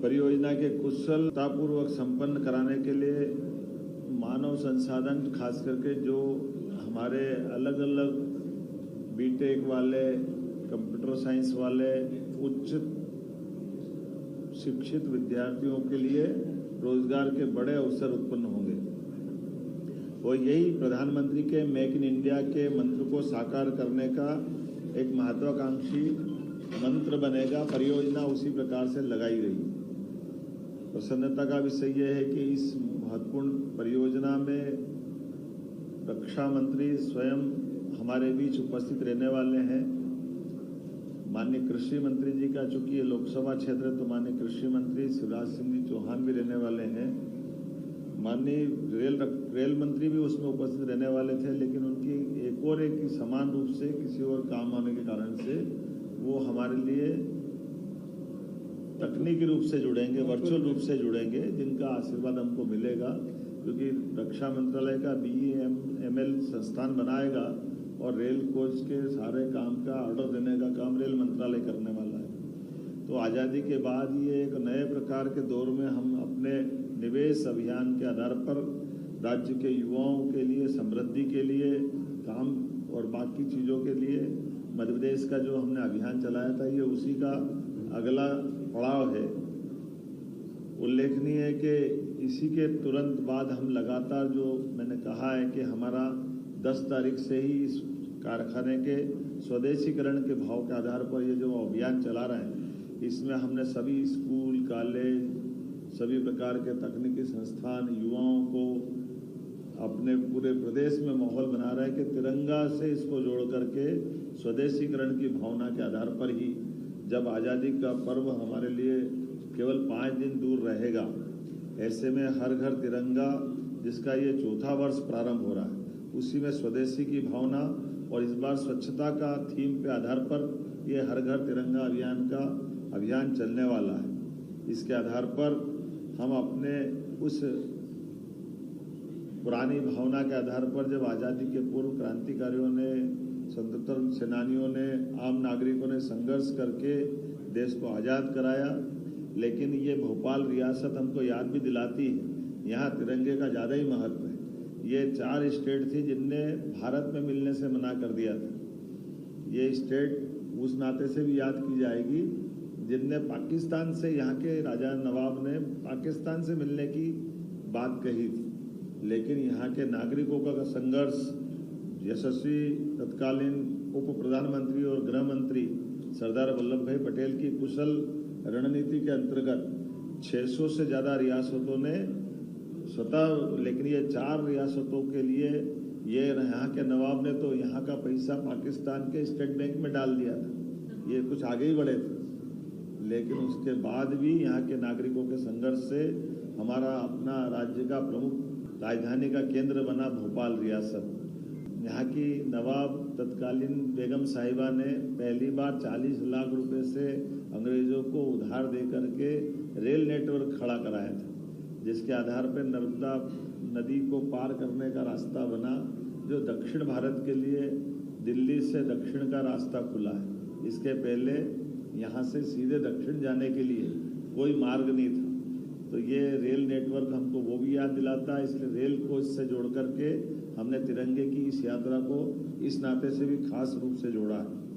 परियोजना के कुशलतापूर्वक संपन्न कराने के लिए मानव संसाधन खास करके जो हमारे अलग अलग बीटेक वाले, कंप्यूटर साइंस वाले उच्च शिक्षित विद्यार्थियों के लिए रोजगार के बड़े अवसर उत्पन्न होंगे और यही प्रधानमंत्री के मेक इन इंडिया के मंत्र को साकार करने का एक महत्वाकांक्षी मंत्र बनेगा। परियोजना उसी प्रकार से लगाई गई। प्रसन्नता का विषय यह है कि इस महत्वपूर्ण परियोजना में रक्षा मंत्री स्वयं हमारे बीच उपस्थित रहने वाले हैं। माननीय कृषि मंत्री जी का, चूंकि ये लोकसभा क्षेत्र है तो माननीय कृषि मंत्री शिवराज सिंह जी चौहान भी रहने वाले हैं। माननीय रेल मंत्री भी उसमें उपस्थित रहने वाले थे, लेकिन उनकी एक समान रूप से किसी और काम आने के कारण से वो हमारे लिए तकनीकी रूप से जुड़ेंगे, वर्चुअल रूप से जुड़ेंगे, जिनका आशीर्वाद हमको मिलेगा, क्योंकि रक्षा मंत्रालय का BEML संस्थान बनाएगा और रेल कोच के सारे काम का ऑर्डर देने का काम रेल मंत्रालय करने वाला है। तो आज़ादी के बाद ये एक नए प्रकार के दौर में हम अपने निवेश अभियान के आधार पर राज्य के युवाओं के लिए, समृद्धि के लिए, काम और बाकी चीज़ों के लिए मध्य प्रदेश का जो हमने अभियान चलाया था, ये उसी का अगला पड़ाव है। उल्लेखनीय है कि इसी के तुरंत बाद हम लगातार, जो मैंने कहा है कि हमारा 10 तारीख से ही इस कारखाने के स्वदेशीकरण के भाव के आधार पर ये जो अभियान चला रहे हैं, इसमें हमने सभी स्कूल, कॉलेज, सभी प्रकार के तकनीकी संस्थान, युवाओं को अपने पूरे प्रदेश में माहौल बना रहा है कि तिरंगा से इसको जोड़ करके स्वदेशीकरण की भावना के आधार पर ही जब आज़ादी का पर्व हमारे लिए केवल 5 दिन दूर रहेगा, ऐसे में हर घर तिरंगा, जिसका ये 4था वर्ष प्रारंभ हो रहा है, उसी में स्वदेशी की भावना और इस बार स्वच्छता का थीम पे आधार पर ये हर घर तिरंगा अभियान का अभियान चलने वाला है। इसके आधार पर हम अपने उस पुरानी भावना के आधार पर, जब आज़ादी के पूर्व क्रांतिकारियों ने, स्वतंत्रता सेनानियों ने, आम नागरिकों ने संघर्ष करके देश को आज़ाद कराया, लेकिन ये भोपाल रियासत हमको याद भी दिलाती है, यहाँ तिरंगे का ज़्यादा ही महत्व है। ये 4 स्टेट थी जिनने भारत में मिलने से मना कर दिया था। ये स्टेट उस नाते से भी याद की जाएगी जिनने पाकिस्तान से, यहाँ के राजा नवाब ने पाकिस्तान से मिलने की बात कही थी, लेकिन यहाँ के नागरिकों का संघर्ष, यशस्वी तत्कालीन उप प्रधानमंत्री और गृह मंत्री सरदार वल्लभ भाई पटेल की कुशल रणनीति के अंतर्गत 600 से ज़्यादा रियासतों ने स्वतः, लेकिन ये 4 रियासतों के लिए ये यहाँ के नवाब ने तो यहाँ का पैसा पाकिस्तान के स्टेट बैंक में डाल दिया था। ये कुछ आगे ही बढ़े थे, लेकिन उसके बाद भी यहाँ के नागरिकों के संघर्ष से हमारा अपना राज्य का प्रमुख राजधानी का केंद्र बना भोपाल रियासत। यहाँ की नवाब तत्कालीन बेगम साहिबा ने पहली बार 40 लाख रुपए से अंग्रेजों को उधार दे करके रेल नेटवर्क खड़ा कराया था, जिसके आधार पर नर्मदा नदी को पार करने का रास्ता बना, जो दक्षिण भारत के लिए दिल्ली से दक्षिण का रास्ता खुला है। इसके पहले यहाँ से सीधे दक्षिण जाने के लिए कोई मार्ग नहीं था। तो ये रेल नेटवर्क हमको वो भी याद दिलाता है, इसलिए रेल कोच से जोड़ करके हमने तिरंगे की इस यात्रा को इस नाते से भी खास रूप से जोड़ा है।